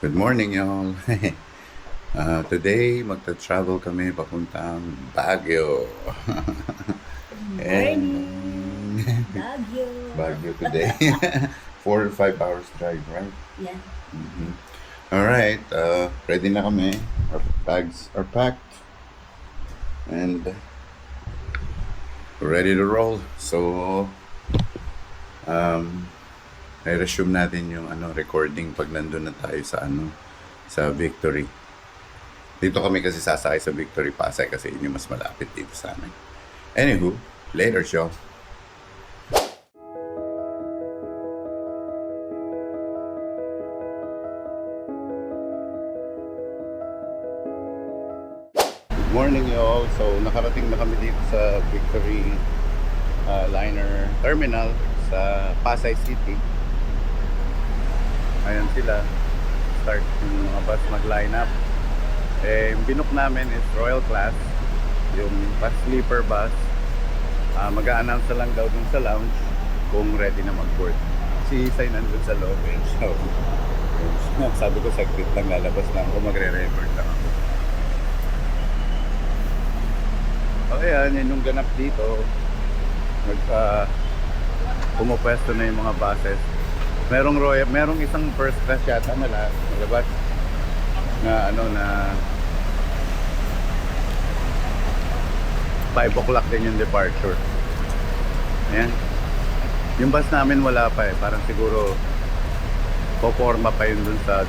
Good morning, y'all. Today, magta-travel kami papuntang Baguio. Morning! And Baguio! Baguio today. 4 to 5 hours drive, right? Yeah. Mhm. All right, ready na kami. Our bags are packed and we're ready to roll. So, um, i-resume natin yung recording pag nandun na tayo sa Victory. Dito kami kasi sasakay sa Victory Pasay kasi yun yung mas malapit dito sa amin. Anywho, later show. Good morning y'all. So nakarating na kami dito sa Victory Liner Terminal sa Pasay City. Ayan sila. Start yung mga bus mag-line up. Yung binook namin is Royal Class, yung bus sleeper bus. Mag-a-announce na lang daw dun sa lounge kung ready na mag-board. Si Isay nandun sa loob. So, sabi ko saglit lang lalabas lang kung magre-record lang ako. So ayan, yun yung ganap dito. Pumupwesto na yung mga buses. Merong isang first class yata nalabas na na 5 o'clock din yung departure. Ayan. Yung bus namin wala pa parang siguro poporma pa yun dun sa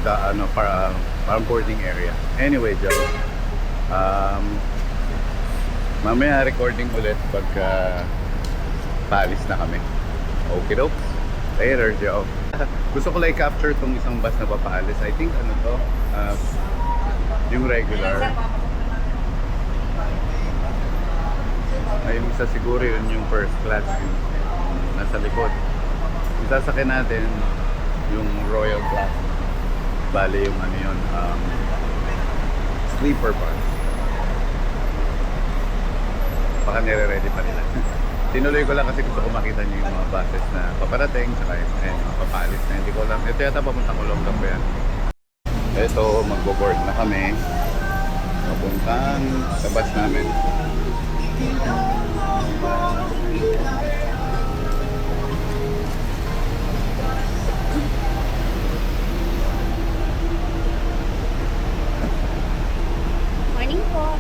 parang boarding area. Anyway, Joe, mamaya recording ulit pagka paalis na kami. Okay, dokes. Later, Joe. Gusto ko like capture tong isang bus na papaalis. I think yung regular. Ay, yung isa siguro yun yung first class yung nasa likod. Yung sasakyan natin yung Royal Class. Bali yung sleeper bus. Baka nire-ready pa nila. Tinuloy ko lang kasi gusto ko makita niyo yung mga buses na paparating saka yung mga papalis na hindi ko lang. Ito yata papuntang Olongapo po yan. Ito, magbo-board na kami. Papuntang sa bus namin. Morning po.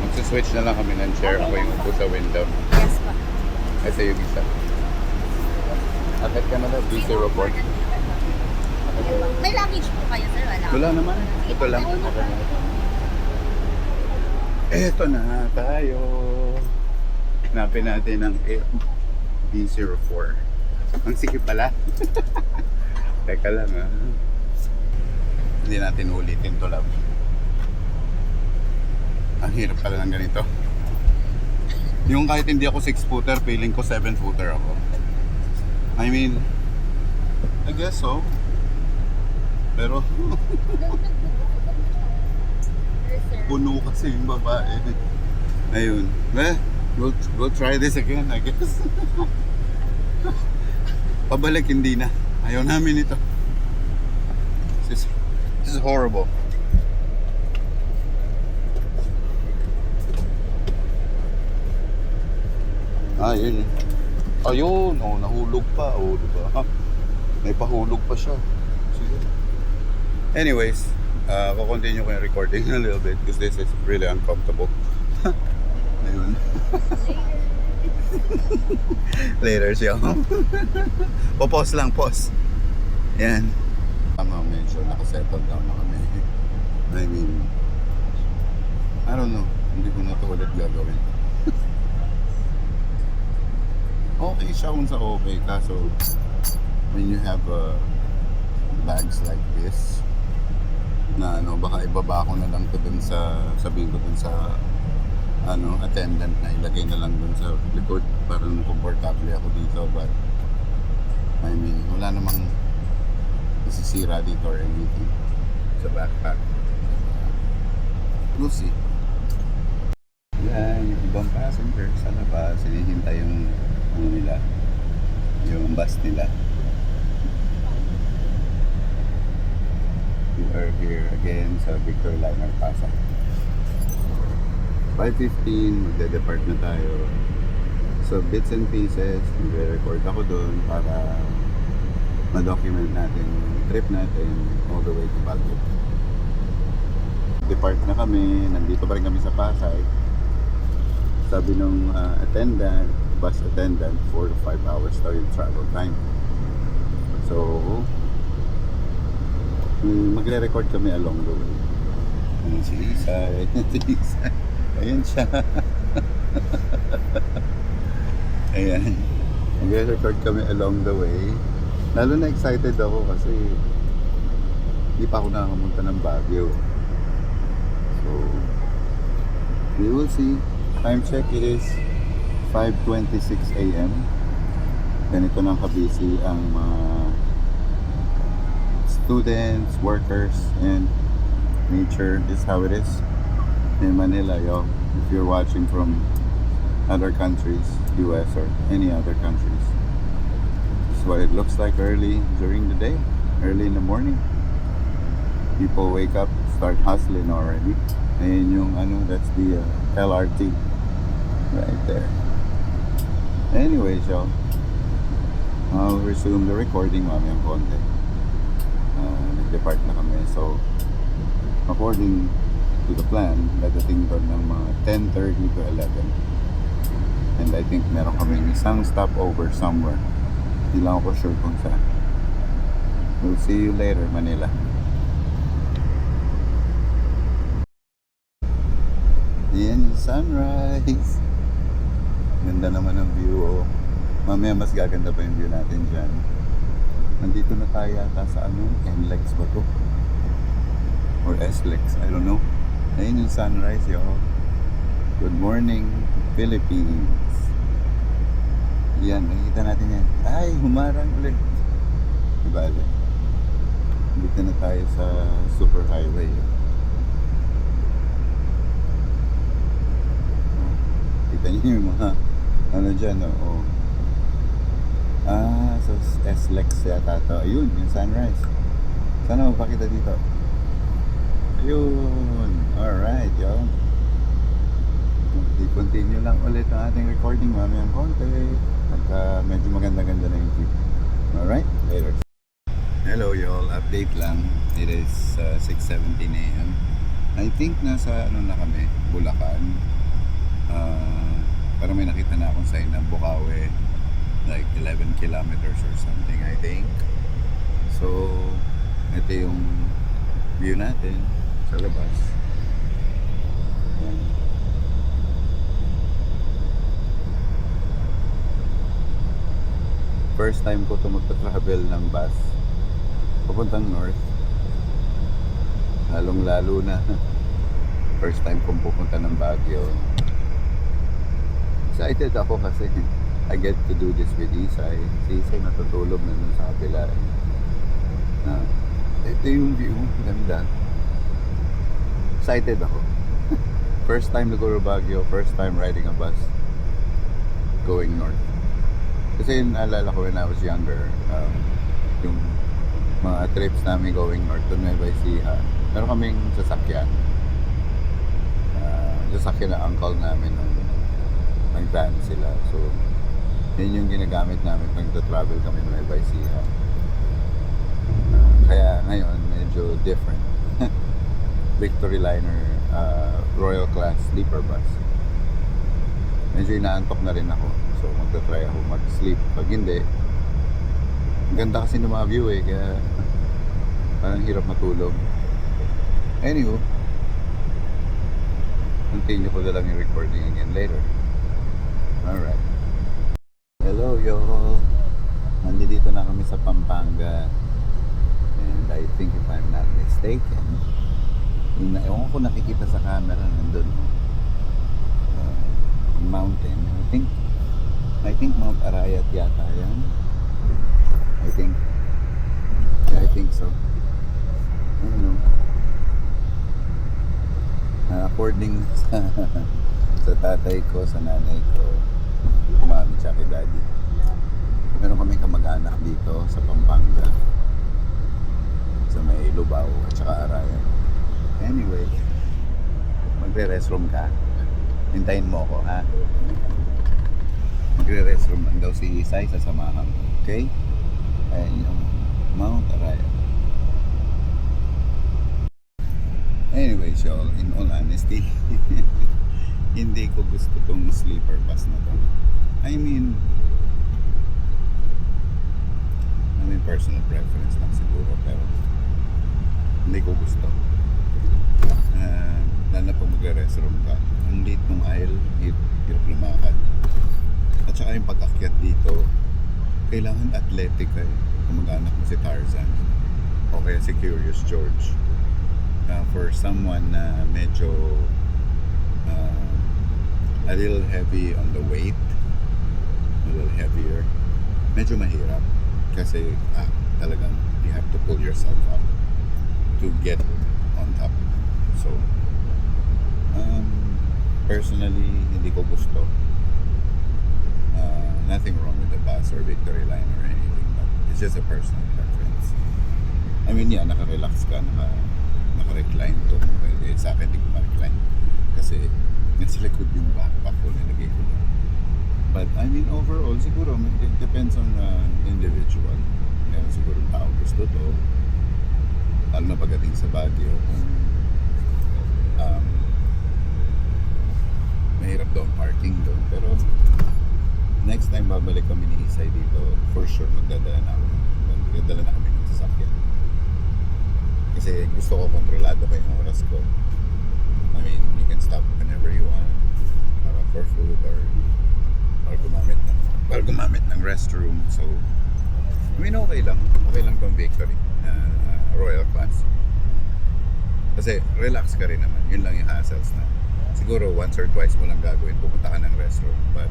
Magsa-switch na lang kami ng chair. Ako yung upo sa window. Yes po. Ito yung isa. Akit ka na daw, B04. May luggage po kayo, sir? Wala naman. Ito lang. Eto na tayo. Hanapin natin ang B04. Ang sikip pala. Teka lang Hindi natin ulitin to, love. Ang hirap pala ng ganito. Yung kahit hindi ako 6-footer, feeling ko 7-footer ako. I mean, I guess so. Pero puno kasi yung babae. Ayun. We'll try this again, I guess. Pabalik hindi na. Ayaw namin ito. This is horrible. Yun. Ayun, nahulog pa. Diba? May pahulog pa siya. Sige. Anyways, ko-continue ko yung recording a little bit because this is really uncomfortable. Ayun. Later siya. Pause lang, pause. Yan. Medyo nakasettle down na kami. I mean, I don't know. Hindi ko na ito ulit gagawin. Okay siya kung sa okay, kaso when you have bags like this na baka ibaba ko na lang to dun sabihin ko dun sa attendant na ilagay na lang dun sa likod para comfortable ako dito, but I mean wala namang nasisira dito or anything sa backpack. We'll see. Yan, yung ibang passenger sa labas hinihintay yung nila, yung bus nila. We are here again sa Victor Liner Pasay. 5:15, magde-depart na tayo. So bits and pieces, magre-record ako doon para ma-document natin yung trip natin all the way to Baguio. Depart na kami, nandito pa rin kami sa Pasay. Sabi nung bus attendant, 4 to 5 hours daw yung travel time. So, magre-record kami along the way. Ayan si Isay. Ayan siya. Ayan. Magre-record kami along the way. Lalo na excited ako kasi hindi pa ako nakakamunta ng Baguio. So, we will see. Time check is 5:26 a.m. Ganito nang kabisi ang mga students, workers, and nature. This is how it is in Manila, yo. If you're watching from other countries, US or any other countries, this is what it looks like early during the day, early in the morning. People wake up, start hustling already. And yung that's the LRT right there. Anyways, y'all, I'll resume the recording mamayang konti. Nag-depart na kami. So, according to the plan, dadating doon ng mga 10:30 to 11. And I think meron kaming isang stopover somewhere. Hindi lang ako sure kung saan. We'll see you later, Manila. Yan yung sunrise. Ganda naman ang view. Oh. Mamaya mas gaganda pa yung view natin dyan. Nandito na tayo yata sa NLEX ba to? Or SLEX, I don't know. Ayun yung sunrise, yo. Good morning, Philippines. Yan, nakikita natin yan. Ay, humarang ulit. Diba? Dito na tayo sa super highway. Kita niyo yung mga dyan, oh. So SLEX yata to. Ayun, yung sunrise. Sana mapakita dito. Ayun. Alright, yo. Continue lang ulit ang ating recording mamayang konti. Pagka medyo maganda-ganda na yung view. Alright, later. Hello y'all, update lang. It is 6:17 a.m. I think nasa na kami, Bulacan. Parang may nakita na akong sign na Bukawi, like 11 kilometers or something, I think. So, ito yung view natin sa labas. Ayan. First time ko ito magta-travel ng bus papuntang north. Lalong-lalo na first time kong pupunta ng Baguio. Excited ako kasi I get to do this with Isay. Si Isay natutulog na dun sa kabila. Ito yung view, ganda. Excited ako. First time to go to Baguio, first time riding a bus going north. Kasi naalala ko when I was younger, yung mga trips namin going north to Nueva Ecija, meron kaming sasakyan. Sasakyan na uncle namin nung nag-van sila. So, yun yung ginagamit namin pag travel kami ng Nueva Ecija. Kaya ngayon, medyo different. Victory Liner Royal Class Sleeper Bus. Medyo inaantok na rin ako. So, magta-try ako mag-sleep. Pag hindi, ang ganda kasi ng mga view kaya parang hirap matulog. Anywho, continue ko na lang yung recording again later. Alright. Hello y'all. Nandito na kami sa Pampanga. And I think if I'm not mistaken, ewan ko nakikita sa camera nandun. Mountain. I think Mount Arayat yata yan. I think. Yeah, I think so. I don't know. According sa tatay ko, sa nanay ko, mami tsaka daddy, meron kami kamag-anak dito sa Pampanga, sa may Lubao at saka Arayan. Anyway, magre-restroom ka. Hintayin mo ako, ha? Magre-restroom lang daw si Isay, sasamahan ko. Okay? Ayan yung Mount Arayan. Anyways, y'all, in all honesty, hindi ko gusto tong sleeper bus na to. I mean, personal preference lang siguro, pero hindi ko gusto. Lalo na pag magre-restroom ka, ang late ng aisle, hirap lumakad. At saka yung pag-akyat dito, kailangan athletic ka eh. Kung mag-anak mo si Tarzan o kaya si Curious George. For someone na medyo a little heavy on the weight, a little heavier, medyo mahirap kasi talagang you have to pull yourself up to get on top. So personally, hindi ko gusto. Nothing wrong with the bus or Victory Line or anything, but it's just a personal preference. I mean, yeah, naka-relax ka, naka-recline to. Well, sa akin, hindi ko ma-recline kasi nasa likod yung backpack ko, nilagay ko doon. But I mean, overall, siguro, it depends on the individual. Meron siguro tao gusto to. Lalo na pagdating sa Baguio, kung mahirap daw ang parking doon. Pero next time babalik kami ni Isay dito, for sure magdadala na kami ng sasakyan. Kasi gusto ko kontrolado pa yung oras ko. I mean, you can stop whenever you want para for food or gumamit ng restroom. So I mean, okay lang tong Victory Royal Class kasi relax ka rin naman. Yun lang yung hassles na siguro once or twice mo lang gagawin, pupunta ka ng restroom. But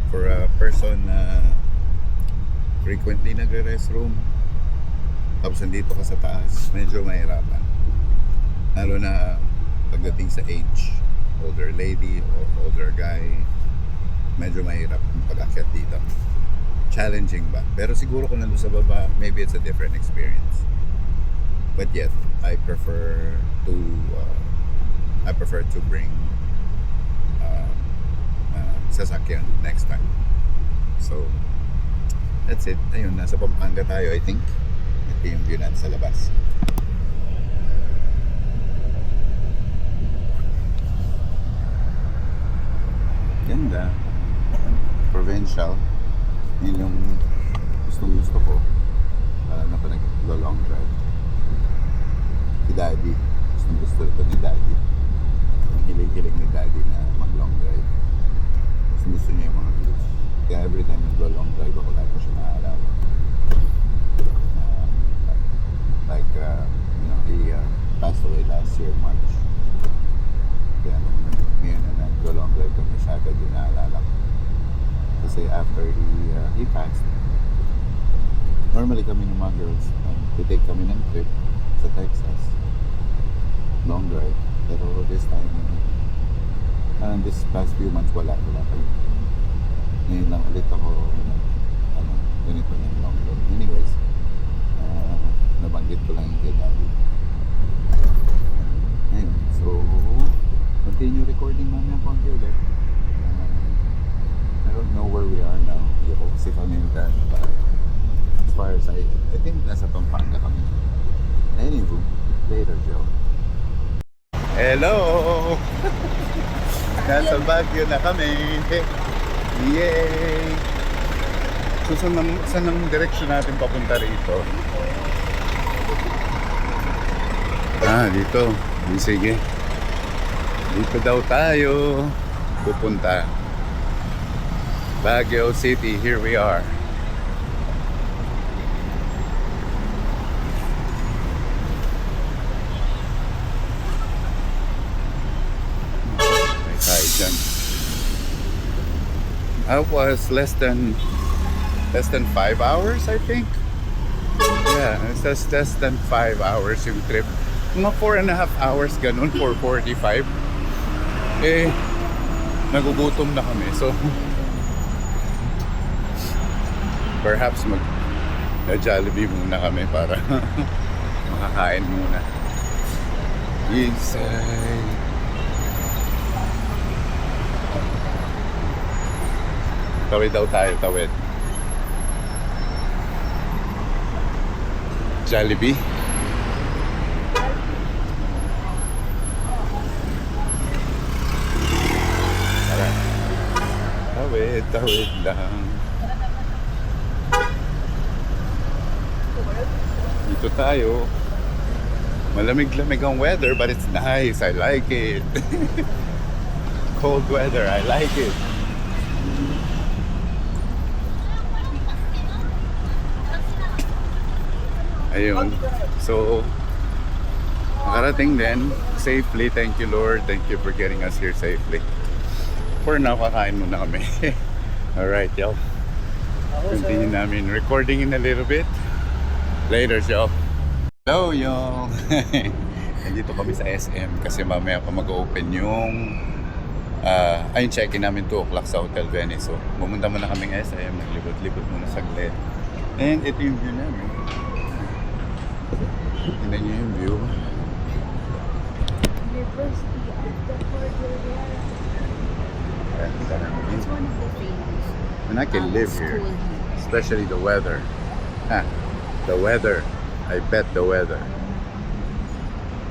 for a person na frequently nagre-restroom tapos nandito ka sa taas, medyo mahirapan, lalo na pagdating sa age, older lady or older guy, medyo mahirap yung pag-akyat dito. Challenging ba? Pero siguro kung nandun sa baba, maybe it's a different experience. But yet, I prefer to bring sasakyan next time. So that's it. Ayun, nasa Pampanga tayo, I think. Ito yung view natin sa labas. Ganda. Provincial. Yun yung gusto ko. Na pa nag-long drive. Si Daddy. Gusto ito ni Daddy. Ang hilig-hilig ni Daddy na mag-long drive. Gusto niya yung mga views. Kaya every time nag-long drive ako, lagi ko siya naaalala. He passed away last year, March. Kaya ngayon na nag-long drive kami siya, agad yung naaalala ko. Kasi after he passed, normally kami ng mga girls, take kami ng trip sa Texas. Long drive. Pero this time, this past few months, wala kami. Ngayon lang ulit ako, ganito ng long drive. Anyways, nabanggit ko lang yung kay Daddy. Ayun, so, continue recording namin ang konti ulit. I don't know where we are now. Hindi ko kasi familiar. But as far as I think nasa Pampanga kami. Anywho, later, Joe. Hello! Nasa Baguio na kami. Yay! So, saan ang direksyon natin papunta rito? Dito. Sige. Dito daw tayo pupunta. Baguio City, here we are. May tayo dyan. That was less than 5 hours, I think. Yeah, it's just less than 5 hours yung trip. Mga 4.5 hours ganun, 4:45. Nagugutom na kami. So, perhaps mag-Jollibee muna kami para makakain muna. Inside. Tawid daw tayo, tawid. Jollibee. Tara. Tawid, tawid lang. Dito tayo. Malamig-lamig ang weather, but it's nice. I like it. Cold weather, I like it. Ayun. So, nakarating din safely. Thank you, Lord. Thank you for getting us here safely. For now, kakain muna kami. Alright, y'all. Continue namin recording in a little bit. Later, y'all. Hello, y'all. Nandito kami sa SM kasi mamaya pa mag-open yung yung check-in namin 2 o'clock sa Hotel Venice. So, pumunta muna kaming SM. Naglibot-libot muna saglit. And ito yung view namin. Tignan nyo yung view. University of the Cordillera. It's one of the famous And I can live here. school here. Especially the weather. The weather. I bet the weather.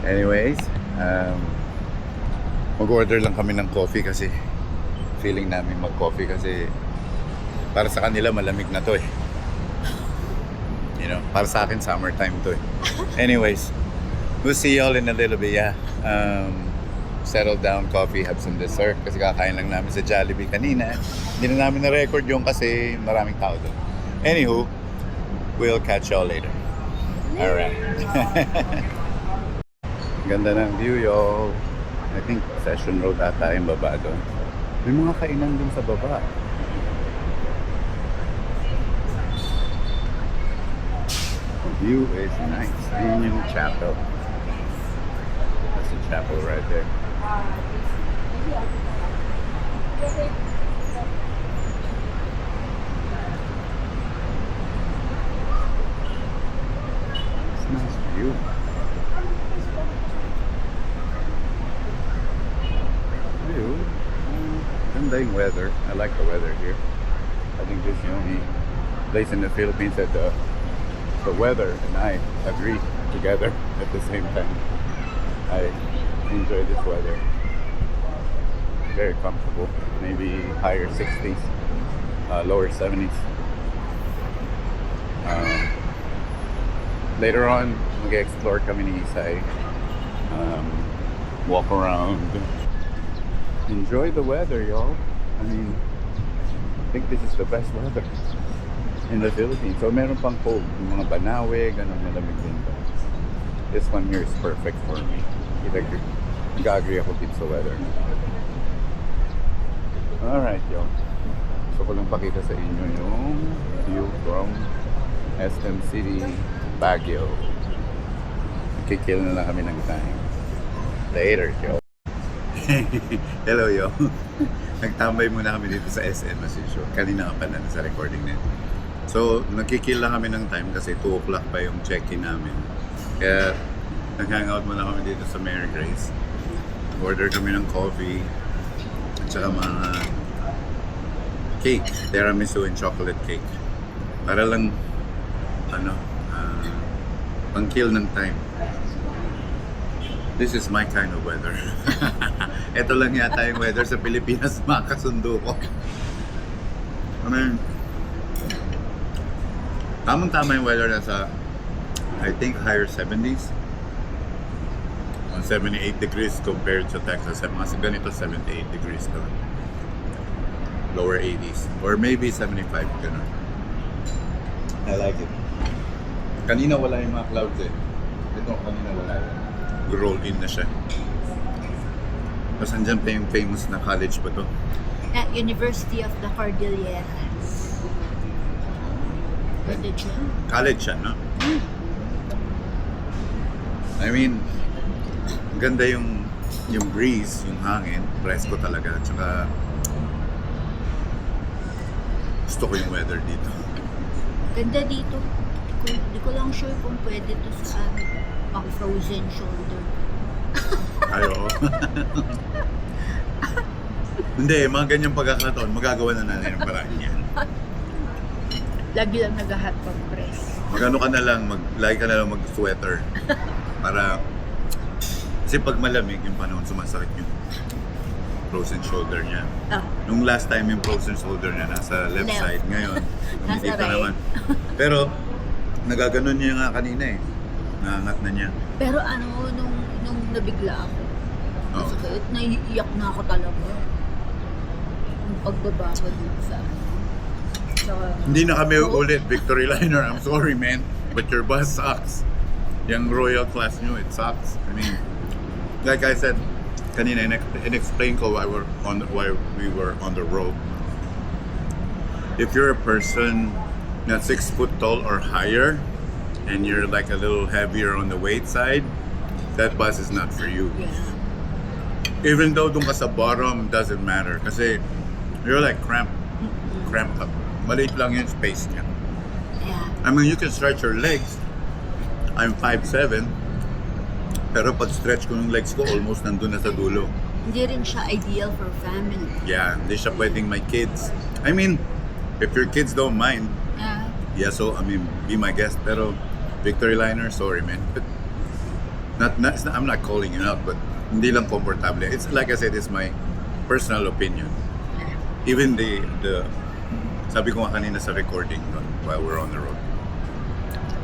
Anyways, mag-order lang kami ng coffee kasi feeling namin mag-coffee kasi para sa kanila malamig na to eh. You know, para sa akin summertime to eh. Anyways, we'll see y'all in a little bit, yeah. Settle down, coffee, have some dessert kasi kakain lang namin sa Jollibee kanina. Hindi na namin na-record yung kasi maraming tao doon. Anywho, we'll catch y'all later. Alright. Ganda ng view, y'all. I think Session Road ata yung baba doon. May mga kainan dun sa baba. The view is nice. Ayun yung chapel. That's the chapel right there. It's a nice view. Ayun. Ganda yung weather. I like the weather here. I think this is the only place in the Philippines that the weather and I agree together at the same time. I enjoy this weather. Very comfortable. Maybe higher 60s, lower 70s. Later on, mag-explore kami ni Isay. Walk around. Enjoy the weather, y'all. I mean, I think this is the best weather in the Philippines. So meron pang cold, yung mga Banawe, ganun malamig din. This one here is perfect for me. Nag-agree ako dito sa weather. Alright, y'all. So ko lang pakita sa inyo yung view from SM City, Baguio. Kikill na lang kami ng time. Later, y'all. Hello, y'all. Nagtambay muna kami dito sa SM as usual. Kanina ka pa na sa recording na ito. So, nagkikill lang kami ng time kasi 2 o'clock pa yung check-in namin. Kaya, nag-hangout muna kami dito sa Mary Grace. Order kami ng coffee at saka mga cake, tiramisu and chocolate cake. Para lang, pang-kill ng time. This is my kind of weather. Ito lang yata yung weather sa Pilipinas, makasundo ko. I mean, tamang-tama yung weather na sa, I think, higher 70s. 78 degrees compared to Texas. Mga ganito, 78 degrees doon. Lower 80s. Or maybe 75, gano'n. I like it. Kanina wala yung mga clouds eh. Ito, kanina wala yun. Roll in na siya. Tapos andyan pa yung famous na college ba to? At University of the Cordillera. College siya, no? I mean, ganda yung breeze, yung hangin, presko talaga. Tsaka gusto ko yung weather dito. Ganda dito. Di ko lang sure kung pwede to sa pang frozen shoulder. Ayo. Hindi, mga ganyang pagkakataon, magagawa na natin yung paraan yan. Lagi lang nag-hot pag press. Magano ka na lang, lagi ka na lang mag-sweater. Para, kasi pag malamig yung panahon, sumasakit yung frozen shoulder niya. Ah, Nung last time yung frozen shoulder niya nasa left Left. side, ngayon, Nasa dito right. naman. Pero, nagaganon niya nga kanina eh. Naangat na niya. pero ano, nung nabigla ako, Oh. masakit, naiiyak na ako talaga. Yung pagbaba ko dun sa Hindi na kami Oh. ulit, Victory Liner. I'm sorry, man. But your bus sucks. Yung Royal class nyo, it sucks. I mean, like I said, kanina, in-explain ko why we were on the road. If you're a person not 6 foot tall or higher, and you're like a little heavier on the weight side, that bus is not for you. Yeah. Even though dun ka sa bottom, doesn't matter. Kasi you're like cramped up. Maliit lang yung space niya. Yeah. I mean, you can stretch your legs. I'm 5'7", pero pag stretch ko yung legs ko, almost nandun na sa dulo. Hindi rin siya ideal for family. Yeah, hindi siya pwedeng my kids. I mean, if your kids don't mind, Yeah. yeah, so, I mean, be my guest. Pero, Victory Liner, sorry, man. But, I'm not calling you out, but hindi lang komportable. It's like I said, it's my personal opinion. Even the sabi ko nga kanina sa recording while we're on the road,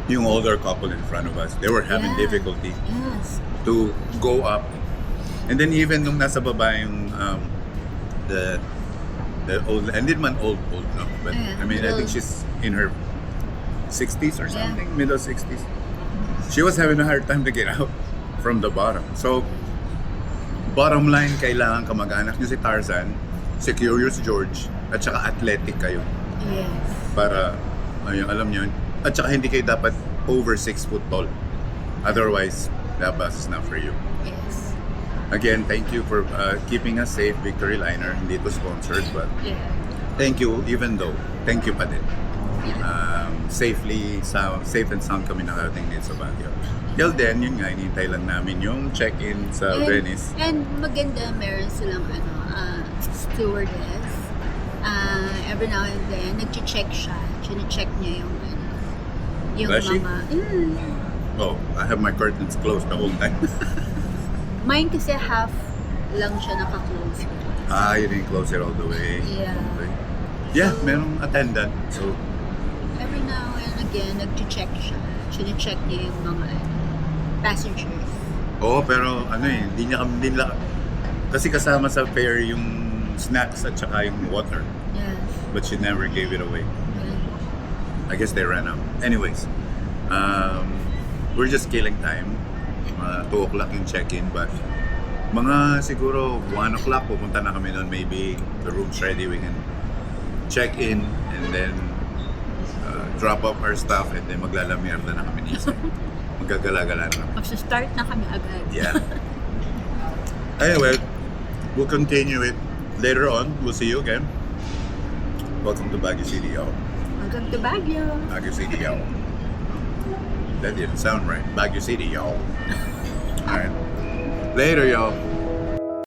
yung older couple in front of us, they were having Yeah. difficulty Yes. to go up. And then even nung nasa baba yung the old, and hindi man old no, but Yeah, I mean I think middle. she's in her 60s or Yeah. something, middle 60s. She was having a hard time to get out from the bottom. So bottom line, kailangan kamag-anak niyo si Tarzan, si Curious George, at saka athletic kayo Yes. para ayun, alam niyo, at saka hindi kayo dapat over 6 foot tall. Otherwise, that bus is not for you. Yes. Again, thank you for keeping us safe, Victory Liner. Hindi ito sponsored, but Yeah. thank you, even though, thank you pa din. Yeah. Safe and sound kami nakarating din sa Baguio. Till then, yun nga, inintay lang namin yung check-in sa Venice. And maganda, meron silang stewardess. Every now and then, nag-check siya. Chine-check niya yung yung Does she? mga... Oh, I have my curtains closed the whole time. Mine kasi half lang siya naka-close. You didn't close it all the way. Yeah. Okay. Yeah, merong attendant. So, Every now and again, nag-check siya. Chine-check niya yung mga passengers. oo, pero ano eh, hindi nila, kasi kasama sa fare yung snacks at saka yung water. Yes. But she never gave it away. Yeah. I guess they ran out. Anyways, we're just killing time. 2 o'clock yung check-in, but mga siguro 1 o'clock pupunta na kami doon. Maybe the room's ready, we can check in and then drop off our stuff and then maglalamierda na kami ni Isa. Magagala-gala na kami. Mag-start na kami agad. Yeah. Anyway, we'll continue it later on. We'll see you again. Welcome to Baguio City, y'all. Welcome to Baguio. Baguio City, y'all. That didn't sound right. Baguio City, y'all. Alright. Later, y'all.